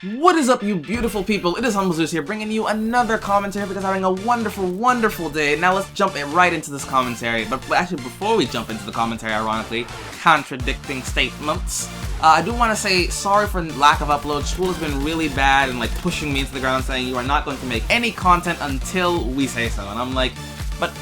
What is up, you beautiful people? It is HumbleZeus here, bringing you another commentary because I'm having a wonderful, wonderful day. Now let's jump right into this commentary. But actually, before we jump into the commentary, ironically, contradicting statements, I do want to say sorry for lack of upload. School has been really bad and like pushing me into the ground, saying you are not going to make any content until we say so. And I'm like, but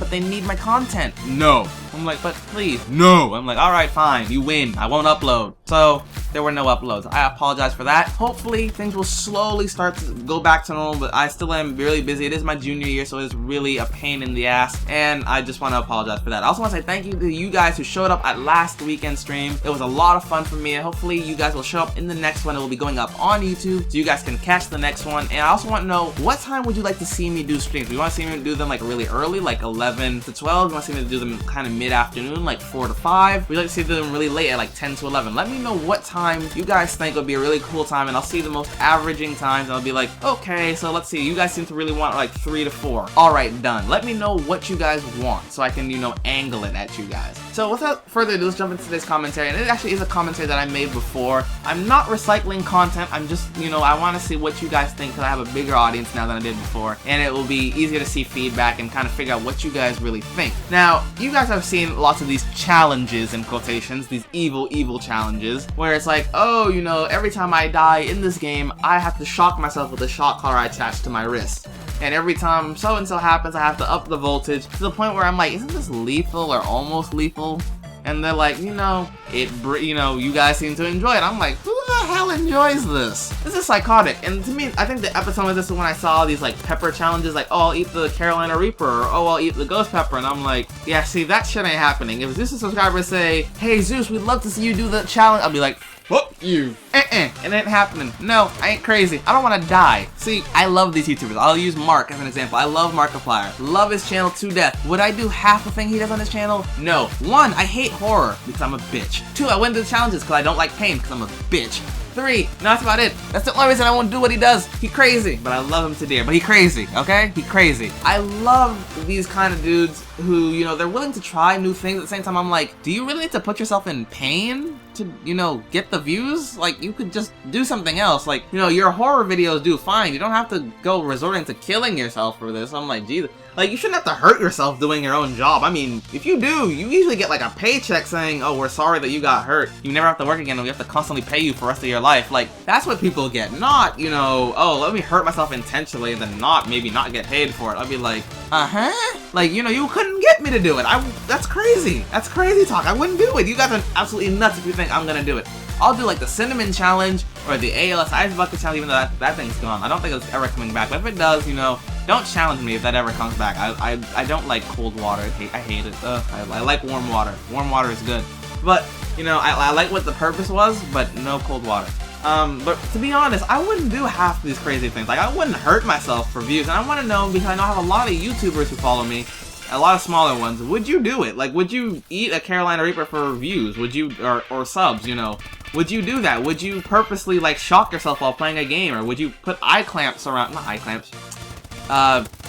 they need my content. No. I'm like, but please, no. I'm like, alright, fine, you win. I won't upload. So, there were no uploads. I apologize for that. Hopefully, things will slowly start to go back to normal, but I still am really busy. It is my junior year, so it's really a pain in the ass, and I just want to apologize for that. I also want to say thank you to you guys who showed up at last weekend stream. It was a lot of fun for me, and hopefully you guys will show up in the next one. It will be going up on YouTube, so you guys can catch the next one. And I also want to know, what time would you like to see me do streams? Do you want to see me do them like really early, like 11 to 12? Do you want to see me do them kind of mid-afternoon, like 4 to 5? Would you like to see them really late at like 10 to 11? Let me know what time you guys think would be a really cool time, and I'll see the most averaging times, and I'll be like, okay, so let's see, you guys seem to really want like 3 to 4. Alright, done. Let me know what you guys want, so I can, you know, angle it at you guys. So without further ado, let's jump into today's commentary, and it actually is a commentary that I made before. I'm not recycling content, I'm just, you know, I want to see what you guys think, because I have a bigger audience now than I did before, and it will be easier to see feedback and kind of figure out what you guys really think. Now, you guys have seen lots of these challenges, in quotations, these evil challenges, where it's like, oh, you know, every time I die in this game, I have to shock myself with a shock collar I attach to my wrist. And every time so-and-so happens, I have to up the voltage to the point where I'm like, isn't this lethal or almost lethal? And they're like, you know, you guys seem to enjoy it. I'm like, who the hell enjoys this? This is psychotic. And to me, I think the epitome of this is when I saw these like pepper challenges, like, oh, I'll eat the Carolina Reaper, or oh, I'll eat the Ghost Pepper. And I'm like, yeah, see, that shit ain't happening. If Zeus subscribers say, hey Zeus, we'd love to see you do the challenge, I'll be like, fuck you. It ain't happening. No, I ain't crazy. I don't want to die. See, I love these YouTubers. I'll use Mark as an example. I love Markiplier. Love his channel to death. Would I do half the thing he does on his channel? No. 1, I hate horror because I'm a bitch. 2, I wouldn't do the challenges because I don't like pain because I'm a bitch. 3, no, that's about it. That's the only reason I won't do what he does. He crazy, but I love him to dear. But he crazy, okay? He crazy. I love these kind of dudes who, you know, they're willing to try new things. At the same time, I'm like, do you really need to put yourself in pain to, you know, get the views? Like, you could just do something else. Like, you know, your horror videos do fine. You don't have to go resorting to killing yourself for this. I'm like, Jesus. Like, you shouldn't have to hurt yourself doing your own job. I mean, if you do, you usually get like a paycheck saying, oh, we're sorry that you got hurt. You never have to work again and we have to constantly pay you for the rest of your life. Like, that's what people get. Not, you know, oh, let me hurt myself intentionally and then maybe not get paid for it. I'll be like, uh-huh? Like, you know, you couldn't get me to do it. That's crazy. That's crazy talk. I wouldn't do it. You guys are absolutely nuts if you think I'm gonna do it. I'll do like the cinnamon challenge or the ALS ice bucket challenge, even though that thing's gone. I don't think it's ever coming back. But if it does, you know, don't challenge me if that ever comes back. I don't like cold water. I hate it. I like warm water. Warm water is good. But, you know, I like what the purpose was, but no cold water. But to be honest, I wouldn't do half of these crazy things. Like, I wouldn't hurt myself for views. And I want to know, because I know I have a lot of YouTubers who follow me, a lot of smaller ones. Would you do it? Like, would you eat a Carolina Reaper for views? Would you, or subs, you know? Would you do that? Would you purposely, like, shock yourself while playing a game? Or would you put eye clamps around, not eye clamps,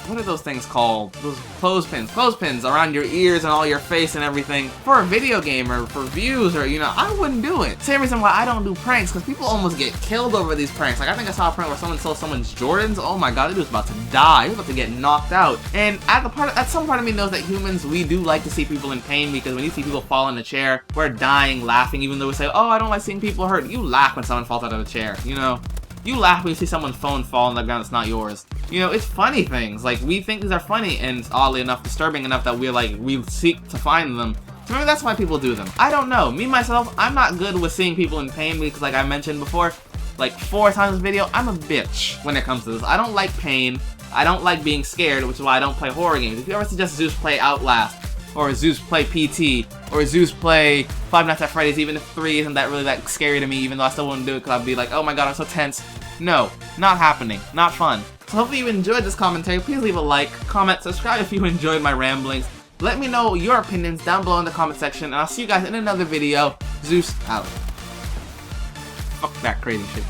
what are those things called? Those clothespins around your ears and all your face and everything for a video game or for views, or, you know, I wouldn't do it. Same reason why I don't do pranks, because people almost get killed over these pranks. Like, I think I saw a prank where someone stole someone's Jordans. Oh my god, he was about to die. He was about to get knocked out. And at some part of me knows that humans, we do like to see people in pain, because when you see people fall in a chair, we're dying laughing, even though we say, oh, I don't like seeing people hurt. You laugh when someone falls out of a chair, you know? You laugh when you see someone's phone fall on the ground that's not yours. You know, it's funny things. Like, we think these are funny, and it's oddly enough disturbing enough that we seek to find them. So maybe that's why people do them. I don't know. Me, myself, I'm not good with seeing people in pain because, like I mentioned before, like 4 times this video, I'm a bitch when it comes to this. I don't like pain. I don't like being scared, which is why I don't play horror games. If you ever suggest Zeus play Outlast, or Zeus play PT, or Zeus play Five Nights at Freddy's, even if 3 isn't really that scary to me, even though I still wouldn't do it because I'd be like, oh my god, I'm so tense. No, not happening. Not fun. So hopefully you enjoyed this commentary. Please leave a like, comment, subscribe if you enjoyed my ramblings. Let me know your opinions down below in the comment section, and I'll see you guys in another video. Zeus out. Fuck that crazy shit.